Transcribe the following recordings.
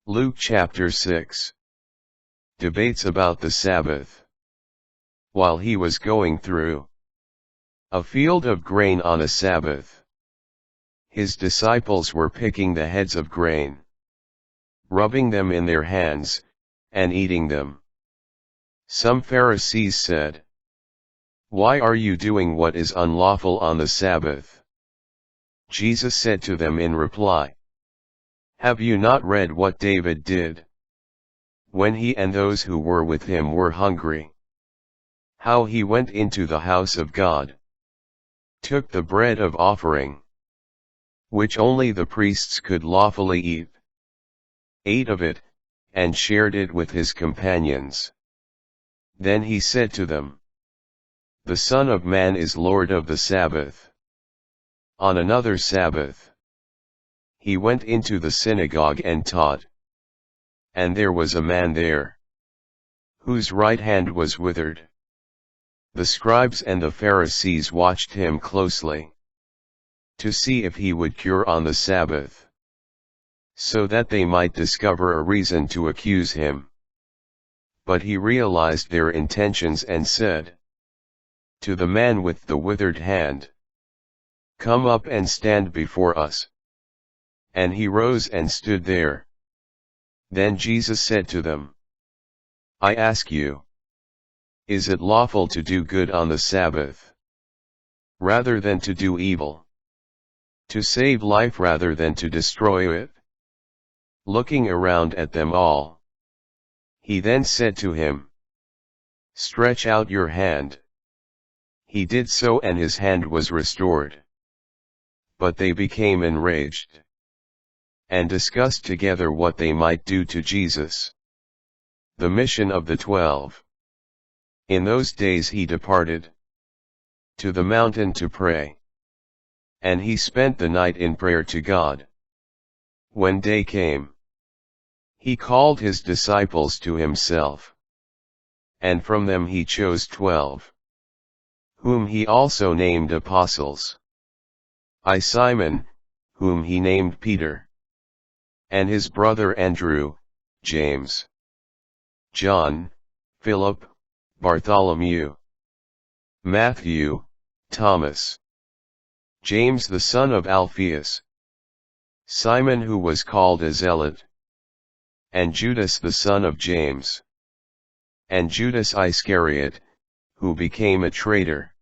Luke chapter 6. Debates about the Sabbath. While he was going through a field of grain on a Sabbath, his disciples were picking the heads of grain, rubbing them in their hands, and eating them. Some Pharisees said, "Why are you doing what is unlawful on the Sabbath?" Jesus said to them in reply, "Have you not read what David did, when he and those who were with him were hungry? How he went into the house of God, took the bread of offering, which only the priests could lawfully eat, ate of it, and shared it with his companions. Then he said to them, 'The Son of Man is Lord of the Sabbath.' On another Sabbath, he went into the synagogue and taught. And there was a man there, whose right hand was withered. The scribes and the Pharisees watched him closely, to see if he would cure on the Sabbath, so that they might discover a reason to accuse him. But he realized their intentions and said to the man with the withered hand, 'Come up and stand before us.' And he rose and stood there. Then Jesus said to them, 'I ask you, is it lawful to do good on the Sabbath, rather than to do evil? To save life rather than to destroy it?' Looking around at them all, he then said to him, 'Stretch out your hand.' He did so, and his hand was restored. But they became enraged, and discussed together what they might do to Jesus. The mission of the 12. In those days he departed to the mountain to pray. And he spent the night in prayer to God. When day came, he called his disciples to himself, and from them he chose 12, whom he also named apostles. Simon, whom he named Peter, and his brother Andrew, James, John, Philip, Bartholomew, Matthew, Thomas, James the son of Alphaeus, Simon who was called a Zealot, and Judas the son of James, and Judas Iscariot, who became a traitor.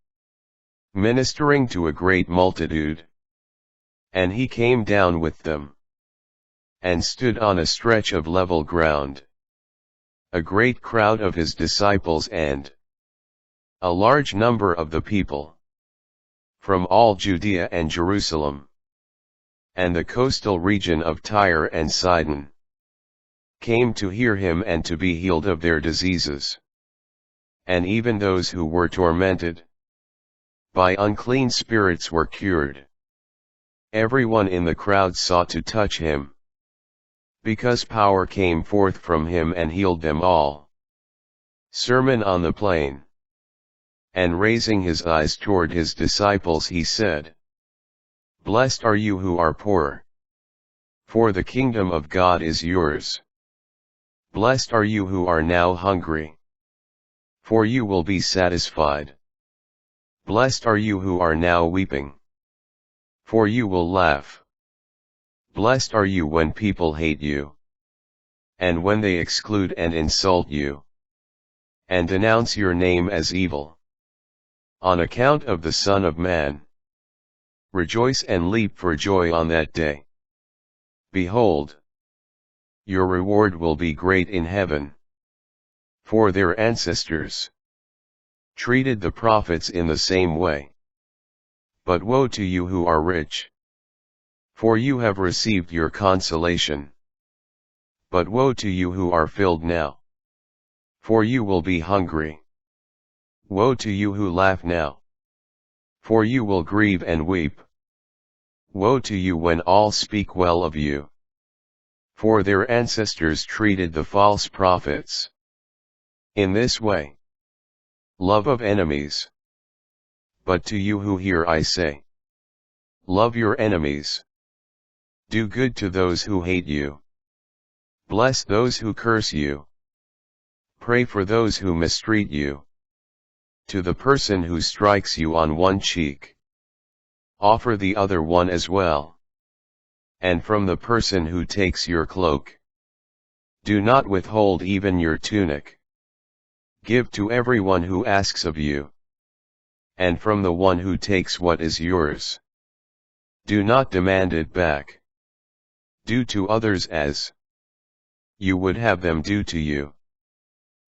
Ministering to a great multitude. And he came down with them, and stood on a stretch of level ground. A great crowd of his disciples and a large number of the people, from all Judea and Jerusalem, and the coastal region of Tyre and Sidon, came to hear him and to be healed of their diseases. And even those who were tormented by unclean spirits were cured. Everyone in the crowd sought to touch him, because power came forth from him and healed them all. Sermon on the Plain. And raising his eyes toward his disciples he said, "Blessed are you who are poor, for the kingdom of God is yours. Blessed are you who are now hungry, for you will be satisfied. Blessed are you who are now weeping, for you will laugh. Blessed are you when people hate you, and when they exclude and insult you, and denounce your name as evil, on account of the Son of Man. Rejoice and leap for joy on that day. Behold, your reward will be great in heaven. For their ancestors treated the prophets in the same way. But woe to you who are rich, for you have received your consolation. But woe to you who are filled now, for you will be hungry. Woe to you who laugh now, for you will grieve and weep. Woe to you when all speak well of you, for their ancestors treated the false prophets in this way. Love of enemies. But to you who hear I say, love your enemies. Do good to those who hate you. Bless those who curse you. Pray for those who mistreat you. To the person who strikes you on one cheek, offer the other one as well. And from the person who takes your cloak, do not withhold even your tunic. Give to everyone who asks of you. And from the one who takes what is yours, do not demand it back. Do to others as you would have them do to you.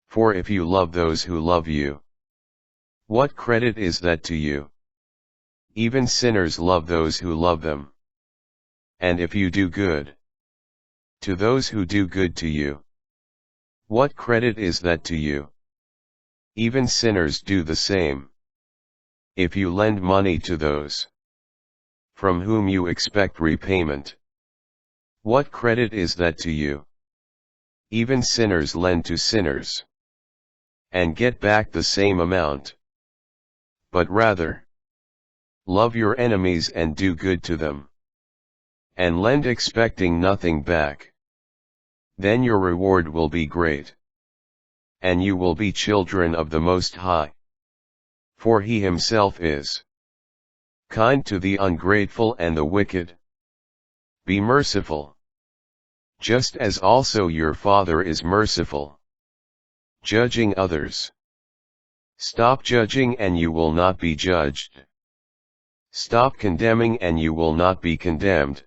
For if you love those who love you, what credit is that to you? Even sinners love those who love them. And if you do good to those who do good to you, what credit is that to you? Even sinners do the same. If you lend money to those from whom you expect repayment, what credit is that to you? Even sinners lend to sinners, and get back the same amount. But rather, love your enemies and do good to them, and lend expecting nothing back. Then your reward will be great, and you will be children of the Most High. For he himself is kind to the ungrateful and the wicked. Be merciful, just as also your Father is merciful. Judging others. Stop judging and you will not be judged. Stop condemning and you will not be condemned.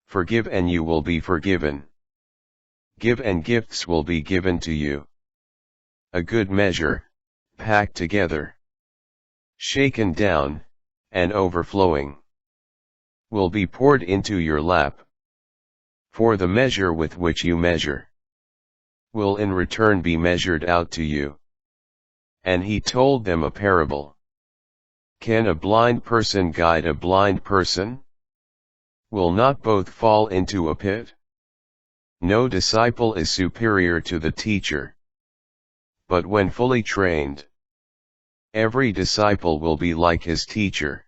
Forgive and you will be forgiven. Give and gifts will be given to you. A good measure, packed together, shaken down, and overflowing, will be poured into your lap. For the measure with which you measure will in return be measured out to you. And he told them a parable. Can a blind person guide a blind person? Will not both fall into a pit? No disciple is superior to the teacher. But when fully trained, every disciple will be like his teacher.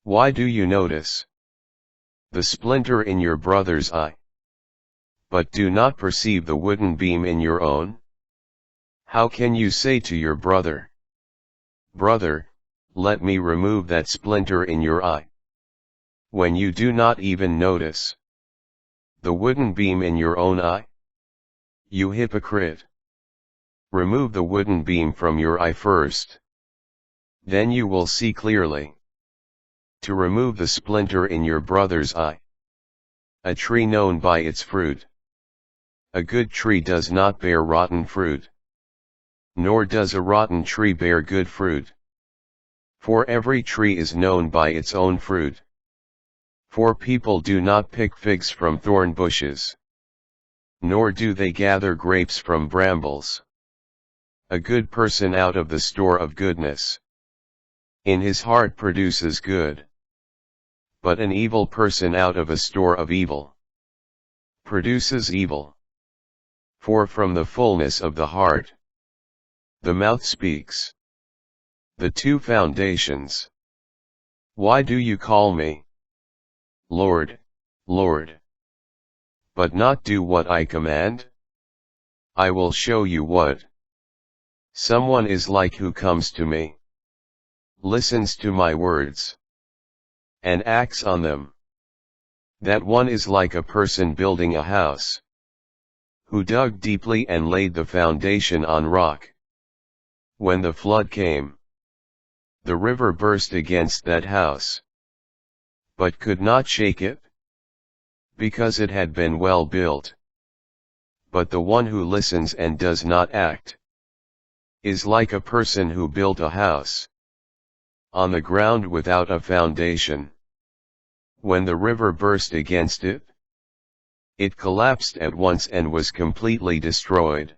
Why do you notice the splinter in your brother's eye, but do not perceive the wooden beam in your own? How can you say to your brother, Brother, let me remove that splinter in your eye, when you do not even notice the wooden beam in your own eye? You hypocrite! Remove the wooden beam from your eye first. Then you will see clearly to remove the splinter in your brother's eye. A tree known by its fruit. A good tree does not bear rotten fruit, nor does a rotten tree bear good fruit. For every tree is known by its own fruit. For people do not pick figs from thorn bushes, nor do they gather grapes from brambles. A good person out of the store of goodness in his heart produces good, but an evil person out of a store of evil produces evil. For from the fullness of the heart, the mouth speaks. The two foundations. Why do you call me Lord, Lord, but not do what I command? I will show you what someone is like who comes to me, listens to my words, and acts on them. That one is like a person building a house, who dug deeply and laid the foundation on rock. When the flood came, the river burst against that house, but could not shake it, because it had been well built. But the one who listens and does not act is like a person who built a house on the ground without a foundation. When the river burst against it, it collapsed at once and was completely destroyed.